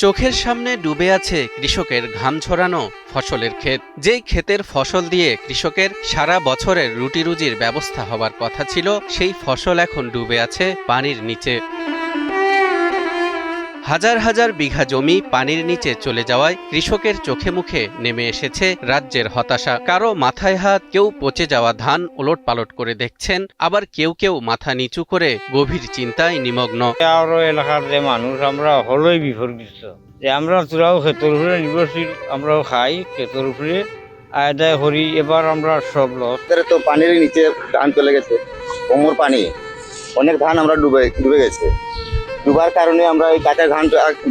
চোখের সামনে ডুবে আছে কৃষকের ঘাম ঝরানো ফসলের ক্ষেত। যেই ক্ষেতের ফসল দিয়ে কৃষকের সারা বছরের রুটি রুজির ব্যবস্থা হবার কথা ছিল, সেই ফসল এখন ডুবে আছে পানির নিচে। হাজার হাজার বিঘা জমি পানির নিচে চলে যাওয়ায় কৃষকের চোখে মুখে নেমে এসেছে রাজ্যের হতাশা। কারো মাথায় হাত, কেউ পচে যাওয়া ধান ওলটপালট করে দেখছেন, আবার কেউ কেউ মাথা নিচু করে গভীর চিন্তায় নিমগ্ন। আরো এলাকার যে মানুষ আমরা হলোই বিপর্যস্ত, যে আমরা তোরাও ক্ষেতের উপরে নির্ভরশীল, আমরাও খাই ক্ষেতের উপরে আদায় করি। এবার আমরা সব লস। তো পানির নিচে ধান চলে গেছে, কোমর পানি, অনেক ধান আমরা ডুবে গেছে। ডুবার কারণে আমরা এই কাঁচা ধান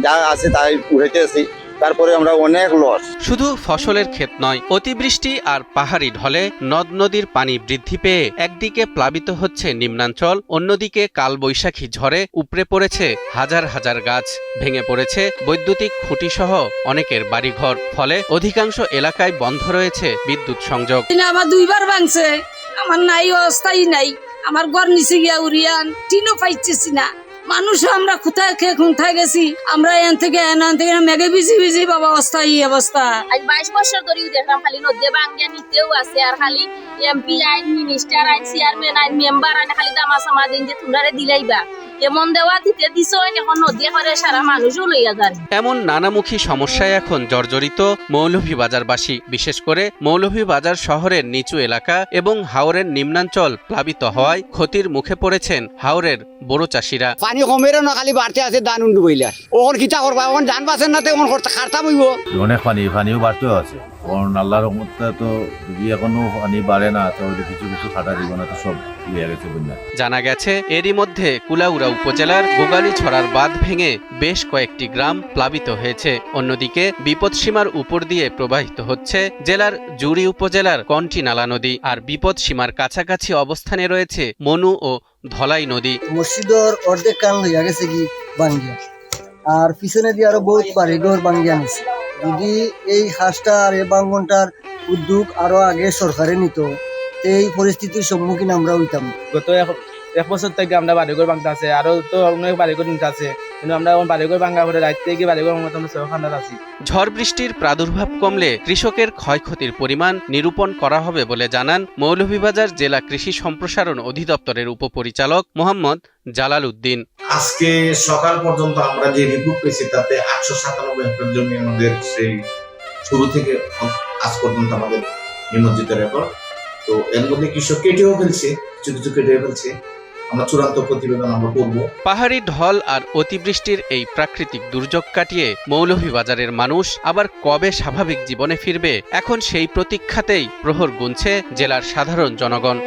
যা আছে তাই উঠেছি, তারপরে আমরা অনেক লস। শুধু ফসলের ক্ষেত নয়, অতিবৃষ্টি আর পাহাড়ি ঢলে নদ নদীর পানি বৃদ্ধি পেয়ে একদিকে প্লাবিত হচ্ছে নিম্নাঞ্চল, অন্যদিকে কালবৈশাখী ঝড়ে উপড়ে পড়েছে হাজার হাজার গাছ, ভেঙে পড়েছে বৈদ্যুতিক খুঁটিসহ অনেকের বাড়িঘর। ফলে অধিকাংশ এলাকায় বন্ধ রয়েছে বিদ্যুৎ সংযোগ। আমার দুইবার ভাঙছে, আমার নাই অবস্থাই নাই, আমার ঘর নিচে গিয়া উড়িয়ান টিনও পাইতেছি না। মানুষ আমরা কোথায় গেছি, আমরা এখান থেকে মেঘে ভিজি বাবা অবস্থা। আজ 22 বছর ধরে দেখলাম খালি নদী ভাঙ্গিয়া নিতেও আছে, আর খালি এমপি আইন, মিনিস্টার আইন, চেয়ারম্যান আইন, মেম্বার আইন খালি দামা সামা দিন যে তোমরা দিলাইবা, এমন দেওয়া দিতে দিছ, এখন নদী করে সারা মানুষও লইয়া যায়। এমন নানামুখী সমস্যায় এখন জর্জরিত মৌলভীবাজারবাসী, বিশেষ করে মৌলভীবাজার শহরের নিচু এলাকা এবং হাওরের নিম্নাঞ্চল প্লাবিত হওয়ায় ক্ষতির মুখে পড়েছেন হাওরের বড় চাষিরা। পানি কমের না খালি বাড়তে আছে ধান উন্ডু বইলার, ওখান কিতা করবা, ওখান ধান বাঁচেন না, তখন খারতা বইব। অনেক পানিও বাড়তেও আছে, কারণ আল্লাহর রহমতে তো যদি এখনো পানি বাড়ে না, তাহলে কিছু কিছু খাটা দিব না, তো সব হয়ে গেছে বন্যা। জানা গেছে এরই মধ্যে কুলাউড়া উপজেলার গোগালীছড়ার বাঁধ ভেঙে বেশ কয়েকটি গ্রাম প্লাবিত হয়েছে। অন্যদিকে বিপদসীমার উপর দিয়ে প্রবাহিত হচ্ছে জেলার জুড়ি উপজেলার কন্টিনালা নদী, আর বিপদসীমার কাছাকাছি অবস্থানে রয়েছে মনু ও ধলাই নদী। মসজিদর অর্ধেক কান হইয়া গেছে কি বাঙ্গিয়া, আর পিছনে দিয়ে আরো বহুত বাড়িঘর বাঙ্গিয়া নিছে। যদি এই হাঁসটা আর এই বাঙ্গনটার উদ্যোগ আরো আগে সরকারে নিত, এই পরিস্থিতির সম্মুখীন আমরা হইতাম। গত এক বছর থেকে আমরা বাড়িঘর ভাঙতে আছে, আরো তো অনেক বাড়িঘর নিতে আছে, কিন্তু আমরা বাড়িঘর ভাঙা করে রাখতে গিয়ে বাড়িঘর মতো আমরা সহখান্দার আছি। ঝড় বৃষ্টির প্রাদুর্ভাব কমলে কৃষকের ক্ষয়ক্ষতির পরিমাণ নিরূপণ করা হবে বলে জানান মৌলভীবাজার জেলা কৃষি সম্প্রসারণ অধিদপ্তরের উপপরিচালক মোহাম্মদ জালাল উদ্দিন। আজকে সকাল পর্যন্ত আমরা যে রিপোর্ট পেয়েছি তাতে 897 হেক্টর জমি আমাদের সেই শুরু থেকে আজ পর্যন্ত আমাদের নিমজ্জিত রেকর্ড। তো এর মধ্যে কৃষক কেটেও ফেলছে, কিছু কেটে ফেলছে। আমরা চূড়ান্ত প্রতিবেদন আমরা করব। পাহাড়ি ঢল আর অতিবৃষ্টির এই প্রাকৃতিক দুর্যোগ কাটিয়ে মৌলভীবাজারের মানুষ আবার কবে স্বাভাবিক জীবনে ফিরবে, এখন সেই প্রতীক্ষাতেই প্রহর গুনছে জেলার সাধারণ জনগণ।